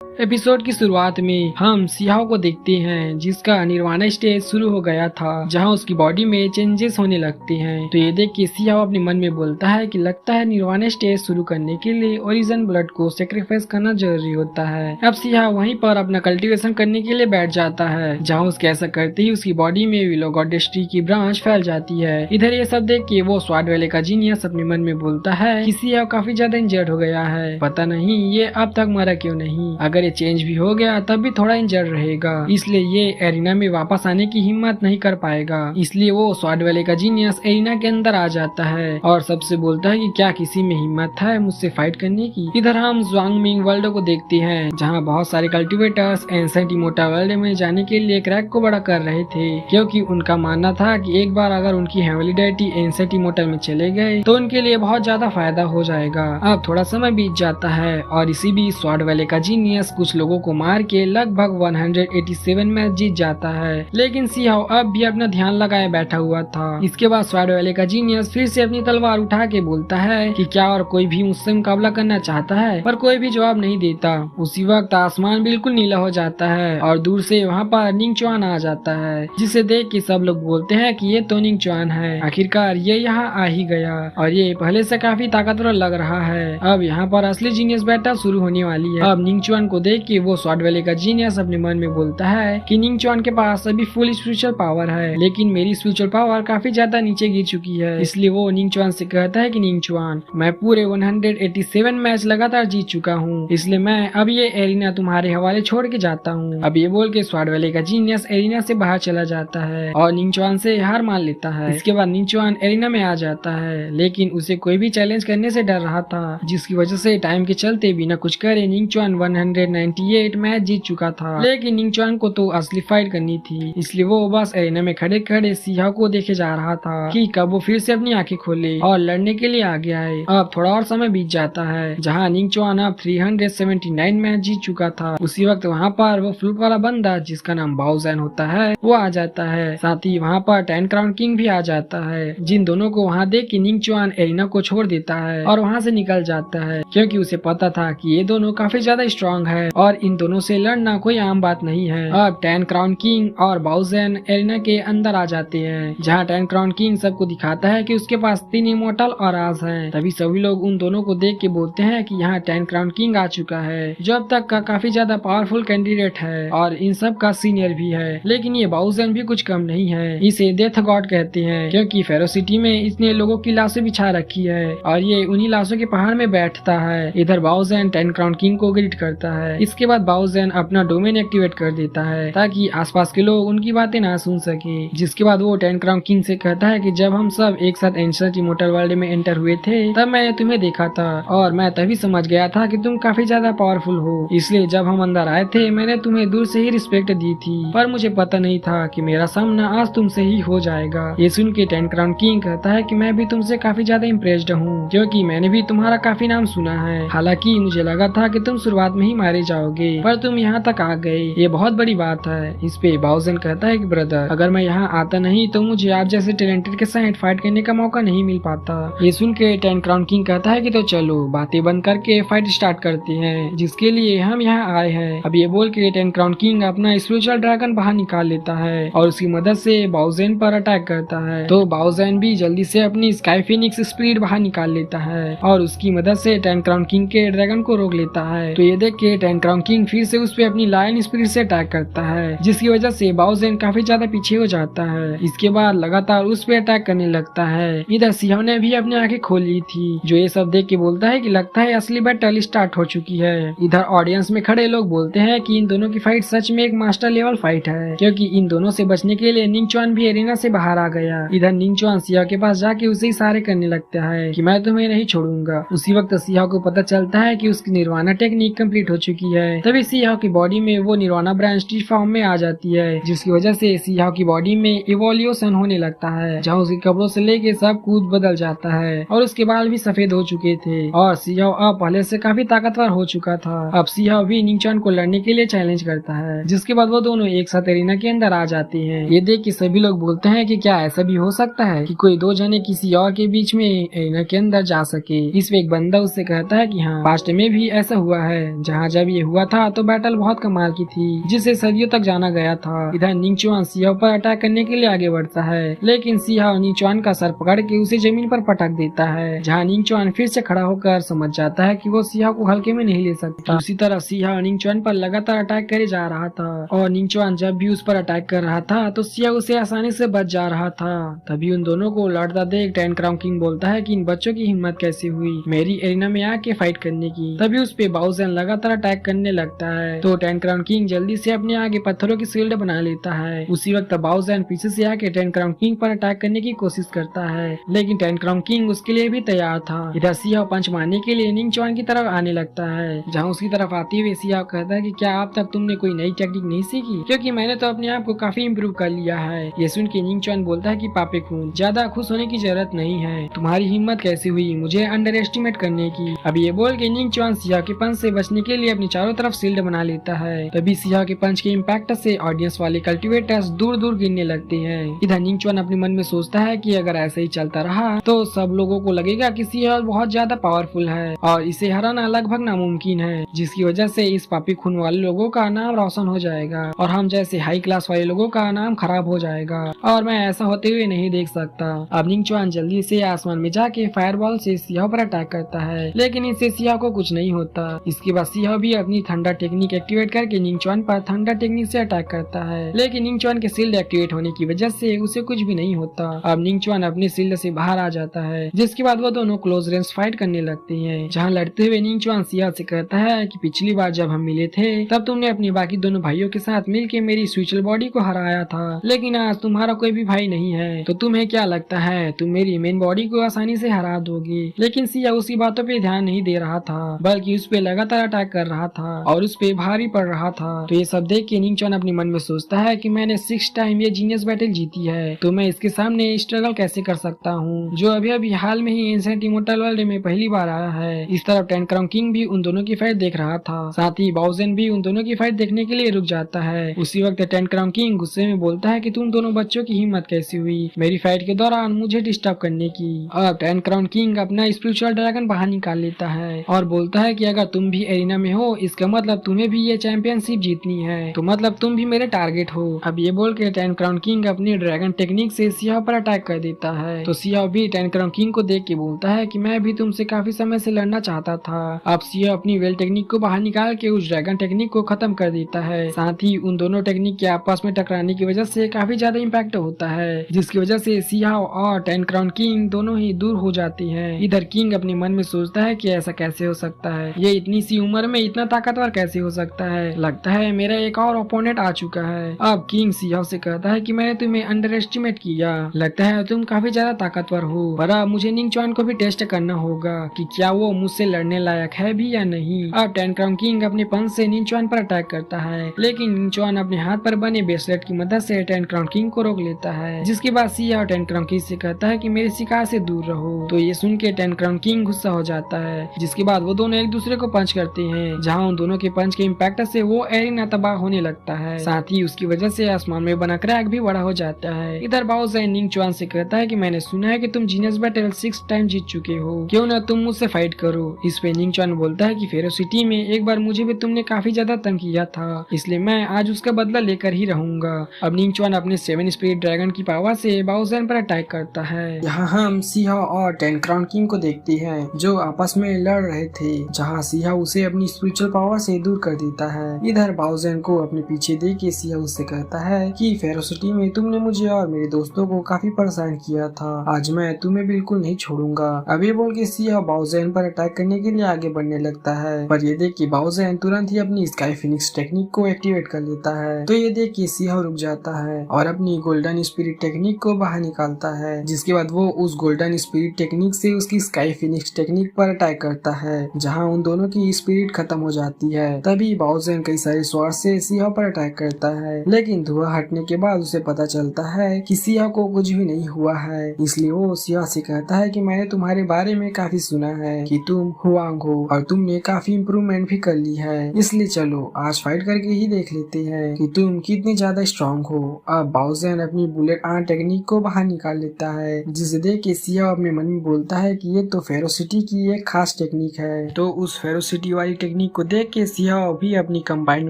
Episode की शुरुआत में हम सियाओ को देखते हैं जिसका निर्वाणा स्टेज शुरू हो गया था, जहां उसकी बॉडी में चेंजेस होने लगते हैं। तो ये देख के सियाओ अपने मन में बोलता है कि लगता है निर्वाणा स्टेज शुरू करने के लिए ओरिजिन ब्लड को सेक्रीफाइस करना जरूरी होता है। अब सियाओ वहीं पर अपना कल्टीवेशन करने के लिए बैठ जाता है, जहाँ उसके ऐसा करते ही उसकी बॉडी में विलो गॉडेस ट्री की ब्रांच फैल जाती है। इधर ये सब देख के वो स्वाड वाले का जीनियस अपने मन में बोलता है कि सियाओ काफी ज्यादा इंजर्ड हो गया है, पता नहीं ये अब तक मरा क्यों नहीं। अगर ये चेंज भी हो गया तब भी थोड़ा इंजर्ड रहेगा, इसलिए ये एरिना में वापस आने की हिम्मत नहीं कर पाएगा। इसलिए वो स्वाड वाले का जीनियस एरिना के अंदर आ जाता है और सबसे बोलता है कि क्या किसी में हिम्मत है मुझसे फाइट करने की। इधर हम ज़्वांगमिंग वर्ल्ड को देखते हैं, जहाँ बहुत सारे कल्टिवेटर्स एंसेंट इमोर्टल वर्ल्ड में जाने के लिए क्रैक को बड़ा कर रहे थे, क्योंकि उनका मानना था कि एक बार अगर उनकी हेवनली डेटी एंसेंट इमोर्टल में चले गए तो उनके लिए बहुत ज्यादा फायदा हो जाएगा। अब थोड़ा समय बीत जाता है और इसी बीच स्वाड वाले का जीनियस कुछ लोगों को मार के लगभग 187 मैच जीत जाता है, लेकिन सियाओ अब भी अपना ध्यान लगाए बैठा हुआ था। इसके बाद स्वाड वाले का जीनियस फिर से अपनी तलवार उठा के बोलता है कि क्या और कोई भी मुझसे मुकाबला करना चाहता है, पर कोई भी जवाब नहीं देता। उसी वक्त आसमान बिल्कुल नीला हो जाता है और दूर से वहाँ पर निंग चुआन आ जाता है, जिसे देख के सब लोग बोलते हैं कि ये तो निंग चुआन है, आखिरकार ये यहाँ आ ही गया और ये पहले से काफी ताकतवर लग रहा है। अब यहाँ पर असली जीनियस बैटल शुरू होने वाली है। अब निंग चुआन को देख के वो स्वाड वाले का जीनियस अपने मन में बोलता है कि निंग चुआन के पास अभी फुल स्पिरिचुअल पावर है, लेकिन मेरी स्पिरिचुअल पावर काफी ज्यादा नीचे गिर चुकी है। इसलिए वो निंग चुआन से कहता है कि निंग चुआन, मैं पूरे 187 मैच लगातार जीत चुका हूँ, इसलिए मैं अब ये एरिना तुम्हारे हवाले छोड़ के जाता हूँ। अब ये बोल के स्वाड वाले का जीनियस एरिना से बाहर चला जाता है और निंग चुआन से हार मान लेता है। इसके बाद निंग चुआन एरिना में आ जाता है, लेकिन उसे कोई भी चैलेंज करने से डर रहा था, जिसकी वजह से टाइम के चलते बिना कुछ करे निंग चुआन 198 मैच जीत चुका था। लेकिन निंग चुआन को तो असली फाइट करनी थी, इसलिए वो बस एरिना में खड़े खड़े सियाओ को देखे जा रहा था कि कब वो फिर से अपनी आंखें खोले और लड़ने के लिए आगे आए। अब थोड़ा और समय बीत जाता है, जहाँ निंग चुआन अब 379 मैच जीत चुका था। उसी वक्त वहाँ पर वो फ्लूट वाला बंदा जिसका नाम बाओजैन होता है वो आ जाता है, साथ ही वहाँ पर 10 क्राउन किंग भी आ जाता है, जिन दोनों को वहाँ देख के निंग चुआन एरिना को छोड़ देता है और वहाँ से निकल जाता है, क्योंकि उसे पता था कि ये दोनों काफी ज्यादा स्ट्रॉन्ग है और इन दोनों से लड़ना कोई आम बात नहीं है। अब 10 क्राउन किंग और बाओजैन एरिना के अंदर आ जाते हैं, जहाँ 10 क्राउन किंग सबको दिखाता है कि उसके पास 3 इमोर्टल और आस है। तभी सभी लोग उन दोनों को देख के बोलते हैं कि यहाँ 10 क्राउन किंग आ चुका है, जो अब तक का काफी ज्यादा पावरफुल कैंडिडेट है और इन सब का सीनियर भी है। लेकिन ये बाओजैन भी कुछ कम नहीं है, इसे डेथ गॉड कहते हैं, क्योंकि फेरो सिटी में इसने लोगों की लाशें बिछा रखी है और ये उन्हीं लाशों के पहाड़ में बैठता है। इधर बाओजैन 10 क्राउन किंग को ग्रीट करता है। इसके बाद बाओजैन अपना डोमेन एक्टिवेट कर देता है ताकि आसपास के लोग उनकी बातें ना सुन सके। जिसके बाद वो 10 क्राउन किंग से कहता है कि जब हम सब एक साथ एंशिएंट इमोर्टल वर्ल्ड में एंटर हुए थे तब मैंने तुम्हें देखा था और मैं तभी समझ गया था कि तुम काफी ज्यादा पावरफुल हो, इसलिए जब हम अंदर आए थे मैंने तुम्हें दूर से ही रिस्पेक्ट दी थी, पर मुझे पता नहीं था कि मेरा सामना आज तुमसे ही हो जाएगा। ये सुन के 10 क्राउन किंग कहता है कि मैं भी तुमसे काफी ज्यादा इम्प्रेस्ड हूँ, क्योंकि मैंने भी तुम्हारा काफी नाम सुना है। हालांकि मुझे लगा था कि तुम शुरुआत में ही मारे जाओगे, पर तुम यहाँ तक आ गए, ये बहुत बड़ी बात है। इस पे बाओजैन कहता है कि ब्रदर, अगर मैं यहाँ आता नहीं तो मुझे आप जैसे टैलेंटेड के साथ फाइट करने का मौका नहीं मिल पाता। ये सुन के 10 क्राउन किंग कहता है कि तो चलो बातें बंद करके फाइट स्टार्ट करते हैं, जिसके लिए हम यहाँ आए हैं। अब ये बोल के 10 क्राउन किंग अपना स्पिरिचुअल ड्रैगन बाहर निकाल लेता है और उसकी मदद से बाओजैन पर अटैक करता है। तो बाओजैन भी जल्दी से अपनी स्काई फिनिक्स स्पिरिट बाहर निकाल लेता है और उसकी मदद से 10 क्राउन किंग के ड्रैगन को रोक लेता है। तो ये देख के 10 क्राउन किंग फिर से उस पे अपनी लायन स्पिरिट से अटैक करता है, जिसकी वजह से बाओजैन काफी ज्यादा पीछे हो जाता है। इसके बाद लगातार उस पे अटैक करने लगता है। इधर सियाओ ने भी अपनी आंखें खोल ली थी, जो ये सब देख के बोलता है कि लगता है असली बैटल स्टार्ट हो चुकी है। इधर ऑडियंस में खड़े लोग बोलते हैं कि इन दोनों की फाइट सच में एक मास्टर लेवल फाइट है, क्योंकि इन दोनों से बचने के लिए निंग चुआन भी एरिना से बाहर आ गया। इधर निंग चुआन सियाओ के पास जाके उसे इशारे करने लगता है कि मैं तुम्हें नहीं छोड़ूंगा। उसी वक्त सियाओ को पता चलता है कि उसकी निर्वाणा टेक्निक कंप्लीट हो चुकी है। तभी सियाओ की बॉडी में वो निर्वाणा ब्रांच टी फॉर्म में आ जाती है, जिसकी वजह से सियाओ की बॉडी में इवोल्यूशन होने लगता है, जहाँ उसके कपड़ों से लेके सब कूद बदल जाता है और उसके बाल भी सफेद हो चुके थे और सियाओ अब पहले से काफी ताकतवर हो चुका था। अब सियाओ भी निंग चुआन को लड़ने के लिए चैलेंज करता है, जिसके बाद वो दोनों एक साथ एरिना के अंदर आ जाते हैं। ये देख के सभी लोग बोलते हैं कि क्या ऐसा भी हो सकता है कि कोई दो जने किसी और के बीच में एरिना के अंदर जा सके। इसमें एक बंदा उससे कहता है कि हाँ, पास्ट में भी ऐसा हुआ है, जहाँ हाँ जब ये हुआ था तो बैटल बहुत कमाल की थी, जिसे सदियों तक जाना गया था। इधर निंगचुआन सियाओ पर अटैक करने के लिए आगे बढ़ता है, लेकिन सियाओ निंगचुआन का सर पकड़ के उसे जमीन पर पटक देता है, जहाँ निंगचुआन फिर से खड़ा होकर समझ जाता है कि वो सियाओ को हल्के में नहीं ले सकता। दूसरी तरफ सियाओ निंगचुआन पर लगातार अटैक करे जा रहा था, और निंगचुआन जब भी उस पर अटैक कर रहा था तो सियाओ उसे आसानी से बच जा रहा था। तभी उन दोनों को लड़ता देख टेन क्राउन किंग बोलता है कि इन बच्चों की हिम्मत कैसे हुई मेरी एरिना में आके फाइट करने की। तभी उस पे बाउजेन लगातार अटैक करने लगता है, तो टेन क्राउन किंग जल्दी से अपने आगे पत्थरों की शील्ड बना लेता है। उसी वक्त बाउजेन पीछे से आके टेन क्राउन किंग पर अटैक करने की कोशिश करता है, लेकिन टेन क्राउन किंग उसके लिए भी तैयार था। इधर सियाओ पंच मारने के लिए निंगचुआन की तरफ आने लगता है, जहाँ उसकी तरफ आते हुए सियाओ कहता है कि क्या अब तक तुमने कोई नई टेक्निक नहीं सीखी, क्योंकि मैंने तो अपने आप को काफी इम्प्रूव कर लिया है। ये सुन के निंगचुआन बोलता है कि पापे खून ज्यादा खुश होने की जरूरत नहीं है, तुम्हारी हिम्मत कैसे हुई मुझे अंडर एस्टिमेट करने की। अब ये बोल के निंगचुआन सियाओ के पंच से बचने के लिए अपनी चारों तरफ शील्ड बना लेता है। तभी सियाओ के पंच के इम्पैक्ट से ऑडियंस वाले कल्टिवेटर्स दूर दूर गिरने लगते हैं। इधर निंगचुआन अपने मन में सोचता है कि अगर ऐसे ही चलता रहा तो सब लोगों को लगेगा कि सियाओ बहुत ज्यादा पावरफुल है और इसे हराना लगभग नामुमकिन है, जिसकी वजह से इस पापी खून वाले लोगों का नाम रोशन हो जाएगा और हम जैसे हाई क्लास वाले लोगों का नाम खराब हो जाएगा, और मैं ऐसा होते हुए नहीं देख सकता। अब निंगचुआन जल्दी से आसमान में जाके फायरबॉल से सियाओ पर अटैक करता है, लेकिन इससे सियाओ को कुछ नहीं होता। इसके बाद सियाओ भी अपनी थंडर टेक्निक एक्टिवेट करके निंगचुआन पर थंडर टेक्निक से अटैक करता है, लेकिन निंगचुआन के शील्ड एक्टिवेट होने की वजह से उसे कुछ भी नहीं होता। अब निंगचुआन अपनी शील्ड से बाहर आ जाता है, जिसके बाद वो दोनों क्लोज रेंज फाइट करने लगते हैं, जहाँ लड़ते हुए निंगचुआन सियाओ से कहता है कि पिछली बार जब हम मिले थे तब तुमने अपने बाकी दोनों भाइयों के साथ मिलकर मेरी स्पिरिचुअल बॉडी को हराया था, लेकिन आज तुम्हारा कोई भी भाई नहीं है, तो तुम्हें क्या लगता है तुम मेरी मेन बॉडी को आसानी से हरा दोगे। लेकिन सियाओ उसी बातों पे ध्यान नहीं दे रहा था, बल्कि उस पे लगातार अटैक कर रहा था और उस पे भारी पड़ रहा था। तो ये सब देख के निंगचुआन अपने मन में सोचता है कि मैंने 6 टाइम ये जीनियस बैटल जीती है, तो मैं इसके सामने स्ट्रगल कैसे कर सकता हूँ, जो अभी अभी हाल में ही एंशिएंट इमॉर्टल वर्ल्ड में पहली बार आया है। इस तरफ टेन क्राउन किंग भी उन दोनों की फाइट देख रहा था, साथ ही बाउजेन भी उन दोनों की फाइट देखने के लिए रुक जाता है। उसी वक्त टेन क्राउन किंग गुस्से में बोलता है कि तुम दोनों बच्चों की हिम्मत कैसी हुई मेरी फाइट के दौरान मुझे डिस्टर्ब करने की। अब टेन क्राउन किंग अपना स्पिरिचुअल ड्रैगन बाहर निकाल लेता है और बोलता है कि अगर तुम भी एरिना में हो इसका मतलब तुम्हें भी ये चैंपियनशिप जीतनी है, तो मतलब तुम भी मेरे टारगेट हो। अब ये बोल के टेन क्राउन किंग अपनी ड्रैगन टेक्निक से सियाओ पर अटैक कर देता है, तो सियाओ भी टेन क्राउन किंग को देख के बोलता है कि मैं भी तुमसे काफी समय से लड़ना चाहता था। अब सियाओ अपनी वेल टेक्निक को बाहर निकाल के उस ड्रैगन टेक्निक को खत्म कर देता है, साथ ही उन दोनों टेक्निक के आपस में टकराने की वजह से काफी ज्यादा इम्पैक्ट होता है, जिसकी वजह से सियाओ और टेन क्राउन किंग दोनों ही दूर हो जाती हैं। इधर किंग अपने मन में सोचता है कि ऐसा कैसे हो सकता है, ये इतनी सी उम्र में इतना ताकतवर कैसे हो सकता है, लगता है मेरा एक और ओपोनेंट आ चुका है। अब किंग सियाओ से कहता है कि मैंने तुम्हें अंडर एस्टिमेट किया, लगता है तुम काफी ज्यादा ताकतवर हो, पर अब मुझे निंगचुआन को भी टेस्ट करना होगा कि क्या वो मुझसे लड़ने लायक है भी या नहीं। अब टेन क्राउन किंग अपने पंच से निंगचुआन पर अटैक करता है, लेकिन निंगचुआन अपने हाथ पर बने ब्रेसलेट की मदद से टेन क्राउन किंग को रोक लेता है, जिसके बाद सियाओ टेन क्राउन किंग से कहता है कि मेरे शिकार से दूर रहो। तो ये सुन के टेन क्राउन किंग गुस्सा हो जाता है, जिसके बाद वो दोनों एक दूसरे को पंच करते हैं, जहाँ उन दोनों के पंच के इम्पैक्ट से वो एरिना तबाह होने लगता है, साथ ही उसकी वजह से आसमान में बना क्रैक भी बड़ा हो जाता है। इधर बाउजेन निंगचुआन से कहता है कि मैंने सुना है कि तुम जीनियस बैटल 6 टाइम जीत चुके हो, क्यों ना तुम मुझसे फाइट करो। इस पे निंगचुआन बोलता है कि फेरो सिटी में एक बार मुझे भी तुमने काफी ज्यादा तंग किया था, इसलिए मैं आज उसका बदला लेकर ही रहूंगा। अब निंगचुआन अपने 7 स्पिरिट ड्रैगन की पावर से बाउजेन पर अटैक करता है। यहाँ हम सियाओ और टेन क्राउन किंग को देखते हैं जो आपस में लड़ रहे थे, जहाँ सियाओ उसे अपनी स्पिरिचुअल पावर से दूर कर देता है। इधर बाउजेन को अपने पीछे देख के सियाओ उससे कहता है कि फेरो सिटी में तुमने मुझे और मेरे दोस्तों को काफी परेशान किया था, आज मैं तुम्हें बिल्कुल नहीं छोड़ूंगा। अब ये बोल के सियाओ बाउजेन पर अटैक करने के लिए आगे बढ़ने लगता है, पर ये देख के बाउजेन तुरंत ही अपनी स्काई फिनिक्स टेक्निक को एक्टिवेट कर लेता है। तो ये देख के सियाओ रुक जाता है और अपनी गोल्डन स्पिरिट टेक्निक को बाहर निकालता है, जिसके बाद वो उस गोल्डन स्पिरिट टेक्निक से उसकी स्काई फिनिक्स टेक्निक पर अटैक करता है, जहाँ उन दोनों की स्पिरिट खत्म हो जाती है। तभी बाउजेन कई सारे स्वॉर्ड से सियाओ पर अटैक करता है, लेकिन धुआं हटने के बाद उसे पता चलता है कि सियाओ को कुछ भी नहीं हुआ है, इसलिए वो सियाओ से कहता है कि मैंने तुम्हारे बारे में काफी सुना है कि तुम हुआंग हो और तुमने काफी इम्प्रूवमेंट भी कर ली है, इसलिए चलो आज फाइट करके ही देख लेते हैं कि तुम कितने ज्यादा स्ट्रॉन्ग हो। अब बाउजेन अपनी बुलेट आर्म टेक्निक को बाहर निकाल लेता है, जिसे देख के सियाओ अपने मन में बोलता है कि ये तो फेरो सिटी की एक खास टेक्निक है। तो उस फेरो सिटी वाली टेक्निक टेक्निक को देख के सियाओ भी अपनी कंबाइंड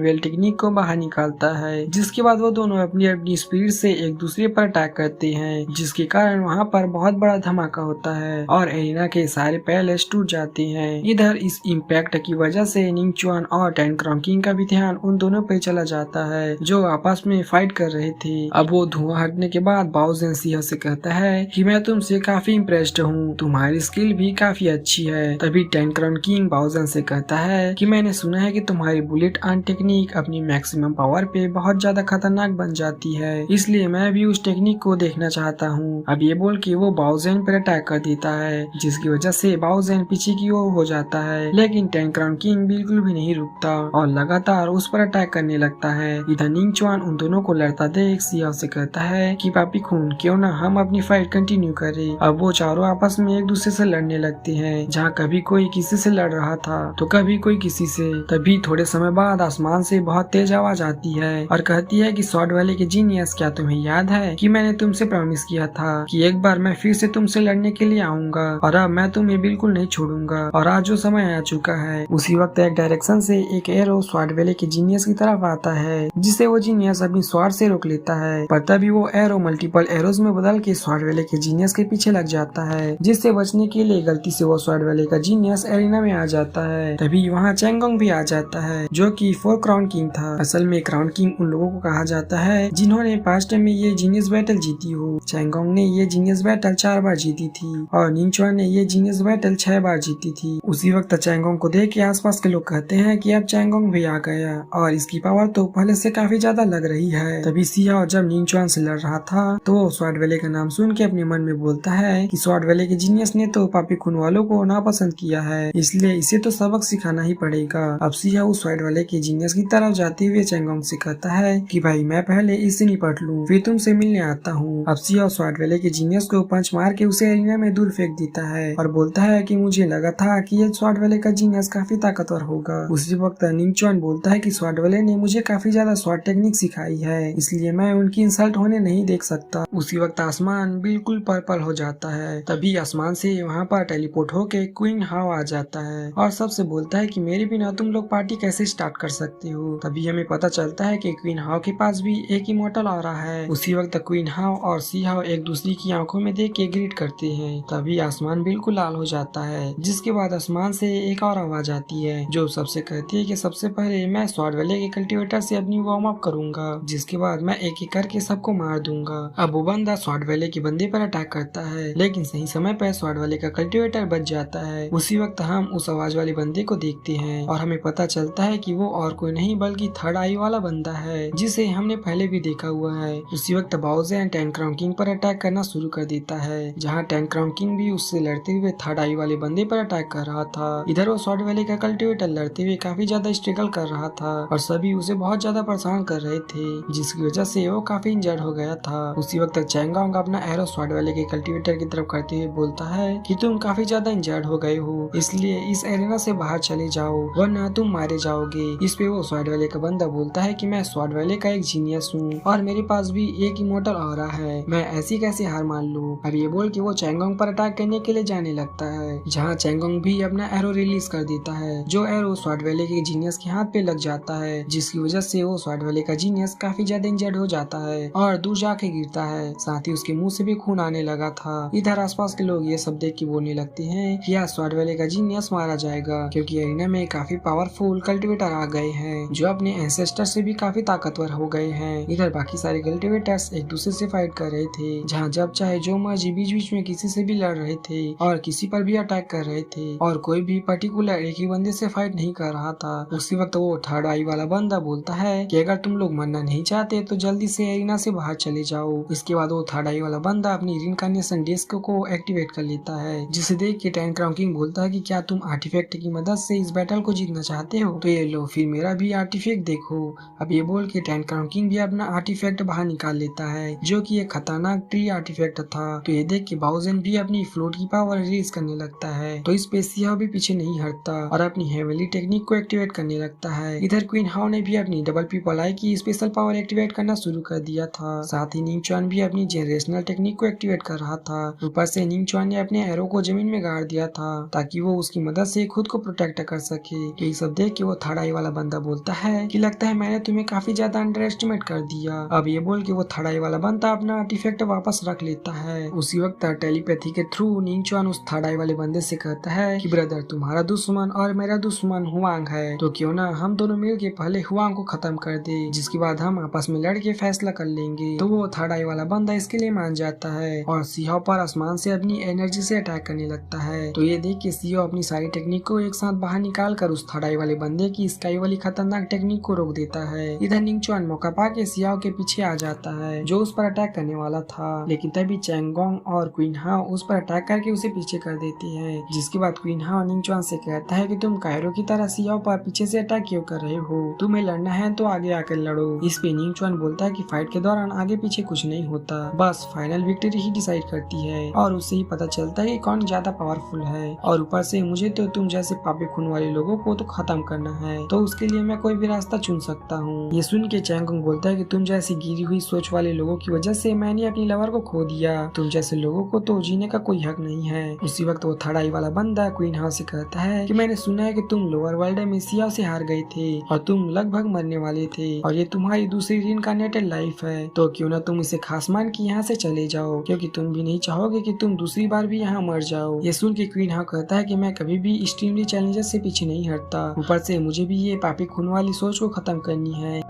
वेल टेक्निक को बाहर निकालता है, जिसके बाद वो दोनों अपनी अपनी स्पीड से एक दूसरे पर अटैक करते हैं, जिसके कारण वहाँ पर बहुत बड़ा धमाका होता है और एरिना के सारे पैलेस टूट जाते हैं। इधर इस इम्पैक्ट की वजह से निंगचुआन और टेन क्राउन किंग का भी ध्यान उन दोनों पे चला जाता है जो आपस में फाइट कर रहे थे। अब वो धुआं हटने के बाद बाओ ज़ेन सियाओ से कहता है कि मैं तुमसे काफी इम्प्रेस्ड हूँ, तुम्हारी स्किल भी काफी अच्छी है। तभी टेन क्राउन किंग बाओ ज़ेन से कहता है कि मैंने सुना है कि तुम्हारी बुलेट आर्म टेक्निक अपनी मैक्सिमम पावर पे बहुत ज्यादा खतरनाक बन जाती है, इसलिए मैं भी उस टेक्निक को देखना चाहता हूँ। अब ये बोल के वो बाओ ज़ेन पर अटैक कर देता है, जिसकी वजह से बाओ ज़ेन पीछे की ओर हो जाता है, लेकिन टेन क्राउन किंग बिल्कुल भी नहीं रुकता और लगातार उस पर अटैक करने लगता है। इधर निंगचुआन उन दोनों को लड़ता देख सियाओ से कहता है कि पापी खून, क्यों ना हम अपनी फाइट कंटिन्यू करें। अब वो चारों आपस में एक दूसरे से लड़ने लगते हैं, जहाँ कभी कोई किसी से लड़ रहा था तो कभी कोई किसी से। तभी थोड़े समय बाद आसमान से बहुत तेज आवाज आती है और कहती है कि स्वॉर्ड वैली के जीनियस, क्या तुम्हें याद है कि मैंने तुमसे प्रॉमिस किया था कि एक बार मैं फिर से तुमसे लड़ने के लिए आऊंगा और अब मैं तुम्हें बिल्कुल नहीं छोड़ूंगा और आज जो समय आ चुका है। उसी वक्त एक डायरेक्शन से एक एरो स्वॉर्ड वैली के जीनियस की तरफ आता है, जिसे वो जीनियस अपनी स्वॉर्ड से रोक लेता है, पर तभी वो एरो मल्टीपल एरोज में बदल के स्वॉर्ड वैली के जीनियस के पीछे लग जाता है, जिससे बचने के लिए गलती से वो स्वॉर्ड वैली का जीनियस एरिना में आ जाता है। तभी वहाँ चैंगोंग भी आ जाता है, जो कि 4 क्राउन किंग था। असल में क्राउन किंग उन लोगों को कहा जाता है जिन्होंने पास्ट में ये जीनियस बैटल जीती हो। चैंगोंग ने ये जीनियस बैटल 4 बार जीती थी और निंगचुआन ने ये जीनियस बैटल 6 बार जीती थी। उसी वक्त चैंगोंग को देख के आसपास के लोग कहते हैं कि अब चैंगोंग भी आ गया और इसकी पावर तो पहले से काफी ज्यादा लग रही है। तभी सियाओ जब निंगचुआन से लड़ रहा था तो वो स्वॉर्ड वैली का नाम सुन के अपने मन में बोलता है कि स्वॉर्ड वैली के जीनियस ने तो पापी खून वालों को नापसंद किया है, इसलिए इसे तो सबक सिखाना ही पड़ेगा। अब सियाओ स्वॉर्ड वैली के जीनियस की तरफ जाते हुए चैंगोंग से कहता है कि भाई मैं पहले इससे निपट लूं, फिर तुमसे मिलने आता हूँ। अब सियाओ स्वॉर्ड वैली के जीनियस को पंच मार के उसे एरिना में दूर फेंक देता है और बोलता है कि मुझे लगा था कि ये स्वॉर्ड वैली का जीनियस काफी ताकतवर होगा। उसी वक्त निंगचुआन बोलता है कि स्वॉर्ड वैली ने मुझे काफी ज्यादा स्वॉर्ड टेक्निक सिखाई है, इसलिए मैं उनकी इंसल्ट होने नहीं देख सकता। उसी वक्त आसमान बिल्कुल पर्पल हो जाता है। तभी आसमान से वहाँ पर टेलीपोर्ट होके क्वीन हाओ आ जाता है और सबसे बोलता है कि मेरे बिना तुम लोग पार्टी कैसे स्टार्ट कर सकते हो। तभी हमें पता चलता है कि क्वीन हाओ के पास भी एक इमोर्टल ऑरा है। उसी वक्त क्वीन हाओ और सी हाओ एक दूसरे की आंखों में देख के ग्रीट करते हैं। तभी आसमान बिल्कुल लाल हो जाता है, जिसके बाद आसमान से एक और आवाज आती है जो सबसे कहती है कि सबसे पहले मैं स्वॉर्ड वैली के कल्टीवेटर से अपनी वार्म अप करूंगा, जिसके बाद मैं एक एक करके सबको मार दूंगा। अब वो बंदा स्वॉर्ड वैली के बंदे पर अटैक करता है, लेकिन सही समय पर स्वॉर्ड वैली का कल्टीवेटर बच जाता है। उसी वक्त हम उस आवाज वाले बंदे को देखते हैं और हमें पता चलता है कि वो और कोई नहीं बल्कि थर्ड आई वाला बंदा है, जिसे हमने पहले भी देखा हुआ है। उसी वक्त बाओ ज़ेन टेन क्राउन किंग पर अटैक करना शुरू कर देता है, जहाँ टेन क्राउन किंग भी उससे लड़ते हुए थर्ड आई वाले बंदे पर अटैक कर रहा था। इधर वो स्वॉर्ड वैली का कल्टीवेटर लड़ते हुए काफी ज्यादा स्ट्रगल कर रहा था और सभी उसे बहुत ज्यादा परेशान कर रहे थे, जिसकी वजह से वो काफी इंजर्ड हो गया था। उसी वक्त चैंगोंग अपना एरो स्वॉर्ड वैली के कल्टीवेटर की तरफ करते हुए बोलता है कि तुम काफी ज्यादा इंजर्ड हो गए हो, इसलिए इस एरिना से बाहर चले जाओ वरना तुम मारे जाओगे। इस पे वो स्वॉर्ड वैली का बंदा बोलता है कि मैं स्वॉर्ड वैली का एक जीनियस हूँ और मेरे पास भी एक इमोर्टल ऑरा है, मैं ऐसी कैसे हार मान लूं। अब ये बोल के वो चैंगोंग पर अटैक करने के लिए जाने लगता है, जहाँ चैंगोंग भी अपना एरो रिलीज कर देता है, जो एरो स्वॉर्ड वैली के जीनियस के हाथ पे लग जाता है, जिसकी वजह से वो स्वॉर्ड वैली का जीनियस काफी ज्यादा इंजर्ड हो जाता है और दूर जाके गिरता है। साथ ही उसके मुंह से भी खून आने लगा था। इधर आसपास के लोग ये सब देख के बोलने लगते हैं कि आज स्वॉर्ड वैली का जीनियस मारा जाएगा, क्योंकि एरिना में काफी पावरफुल कल्टीवेटर आ गए हैं जो अपने एंसेस्टर से भी काफी ताकतवर हो गए हैं। इधर बाकी सारे कल्टीवेटर्स एक दूसरे से फाइट कर रहे थे, जहाँ जब चाहे जो मर्जी बीच बीच में किसी से भी लड़ रहे थे और किसी पर भी अटैक कर रहे थे और कोई भी पर्टिकुलर एक ही बंदे से फाइट नहीं कर रहा था। उसी वक्त वो थर्ड आई वाला बंदा बोलता है कि अगर तुम लोग मरना नहीं चाहते तो जल्दी से एरिना से बाहर चले जाओ। इसके बाद वो थर्ड आई वाला बंदा अपनी रिइंकार्नेशन डिस्क को एक्टिवेट कर लेता है, जिसे देख के टेन क्राउन किंग बोलता है कि क्या तुम आर्टिफैक्ट की मदद से इस बैटल को जीतना चाहते हो, तो ये लो फिर मेरा भी आर्टिफैक्ट देखो। अब ये बोल के टेन क्राउन किंग भी अपना आर्टिफैक्ट बाहर निकाल लेता है, जो कि एक खतरनाक ट्री आर्टिफैक्ट था। तो ये देख के बाओ ज़ेन भी अपनी फ्लोट की पावर रिलीज करने लगता है, तो इस पे सियाओ भी पीछे नहीं हटता और अपनी हेवनली टेक्निक को एक्टिवेट करने लगता है। इधर क्वीन हाओ ने भी अपनी डबल पीपल आई की स्पेशल पावर एक्टिवेट करना शुरू कर दिया था। साथ ही निंगचुआन भी अपनी जनरेशनल टेक्निक को एक्टिवेट कर रहा था। ऊपर से निंगचुआन ने अपने एरो को जमीन में गाड़ दिया था ताकि वो उसकी मदद से खुद को प्रोटेक्ट कर सके। सके। तो ये सब देख के वो थर्ड आई वाला बंदा बोलता है कि लगता है मैंने तुम्हें काफी ज्यादा अंडर एस्टिमेट कर दिया। अब ये बोल के वो थर्ड आई वाला बंदा अपना आर्टिफैक्ट वापस रख लेता है। उसी वक्त टेलीपैथी के थ्रू निंगचुआन उस थर्ड आई वाले बंदे से कहता है कि ब्रदर, तुम्हारा दुश्मन और मेरा दुश्मन हुआंग है, तो क्यों ना हम दोनों मिल के पहले हुआंग को खत्म कर दे, जिसके बाद हम आपस में लड़ के फैसला कर लेंगे। तो वो थर्ड आई वाला बंदा इसके लिए मान जाता है और सीहाओ पर आसमान से अपनी एनर्जी से अटैक करने लगता है। तो ये देख के सीहाओ अपनी सारी टेक्निक को एक साथ बाहर निकाल कर उस थर्ड आई वाले बंदे की स्काई वाली खतरनाक टेक्निक को रोक देता है। इधर निंगचुआन मौका पा के सीहाओ के पीछे आ जाता है जो उस पर अटैक करने वाला था, लेकिन तभी चैंगोंग और क्वीन हाओ उस पर अटैक करके उसे पीछे कर देती है। जिसके बाद क्वीन हाओ निंगचुआन से कहता है कि तुम कायरो की तरह सीहाओ पर पीछे से अटैक क्यों कर रहे हो, तुम्हें लड़ना है तो आगे आकर लड़ो। इस पे निंगचुआन बोलता है कि फाइट के दौरान आगे पीछे कुछ नहीं होता, बस फाइनल विक्ट्री ही डिसाइड करती है और उससे ही पता चलता है कि कौन ज्यादा पावरफुल है। और ऊपर से मुझे तो तुम जैसे पापी खून वाले लोगों को तो खत्म करना है, तो उसके लिए मैं कोई भी रास्ता चुन सकता हूँ। ये सुन के चैंगोंग बोलता है कि तुम जैसी गिरी हुई सोच वाले लोगों की वजह से मैंने अपनी लवर को खो दिया, तुम जैसे लोगों को तो जीने का कोई हक नहीं है। उसी वक्त वो थर्ड आई वाला बंदा क्वीन हाउ से कहता है कि मैंने सुना है कि तुम लोअर वर्ल्ड में सीहाओ से हार गए थे और तुम लगभग मरने वाले थे और ये तुम्हारी दूसरी रीइंकार्नेटेड लाइफ है, तो क्यों ना तुम इसे खास मान के यहाँ से चले जाओ, क्योंकि तुम भी नहीं चाहोगे कि तुम दूसरी बार भी यहाँ मर जाओ। ये सुन के क्वीन हाउ कहता है कि मैं कभी भी एक्सट्रीमली चैलेंजेस से पीछे नहीं हटता, ऊपर से मुझे भी ये पापी खून वाली सोच को खत्म करनी है।